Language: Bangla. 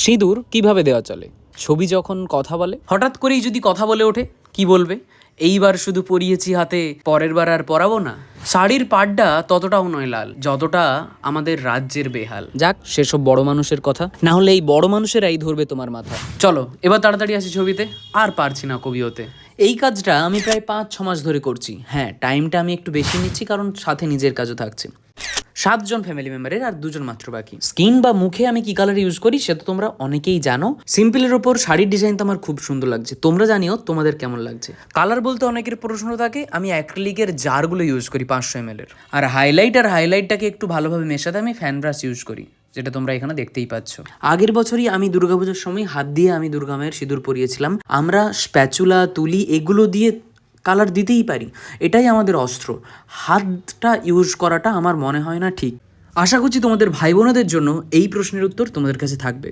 সিঁদুর কিভাবে দেওয়া চলে? ছবি যখন কথা বলে, হঠাৎ করেই যদি কথা বলে ওঠে, কি বলবে? এইবার শুধু পরিয়েছি হাতে, পরের বার আর পরাবো না। শাড়ির পাড়টা ততটাও নয় লাল যতটা আমাদের রাজ্যের বেহাল। যাক, সেসব বড় মানুষের কথা, না হলে এই বড় মানুষেরাই ধরবে তোমার মাথা। চলো এবার তাড়াতাড়ি আসি ছবিতে, আর পারছি না কবি হতে। এই কাজটা আমি প্রায় 5-6 মাস ধরে করছি। হ্যাঁ, টাইমটা আমি একটু বেশি নিচ্ছি, কারণ সাথে নিজের কাজও থাকছে। 7 জন ফ্যামিলি মেম্বারের আর 2 জন মাত্র বাকি। স্কিন বা মুখে আমি কি কালার ইউজ করি সেটা তোমরা অনেকেই জানো। সিম্পলের ওপর শাড়ির ডিজাইন তো আমার খুব সুন্দর লাগছে, তোমরা জানিও তোমাদের কেমন লাগছে। কালার বলতে অনেকের প্রশ্ন থাকে, আমি অ্যাক্রিলিকের জারগুলো ইউজ করি 500 ml আর হাইলাইটটাকে একটু ভালোভাবে মেশাতে আমি ফ্যান ব্রাশ ইউজ করি, যেটা তোমরা এখানে দেখতেই পাচ্ছ। আগের বছরই আমি দুর্গাপুজোর সময় হাত দিয়ে আমি দুর্গা মায়ের সিঁদুর পরিয়েছিলাম। আমরা স্প্যাচুলা, তুলি এগুলো দিয়ে কালার দিতেই পারি, এটাই আমাদের অস্ত্র। হাতটা ইউজ করাটা আমার মনে হয় না ঠিক। আশা করছি তোমাদের ভাই বোনদের জন্য এই প্রশ্নের উত্তর তোমাদের কাছে থাকবে।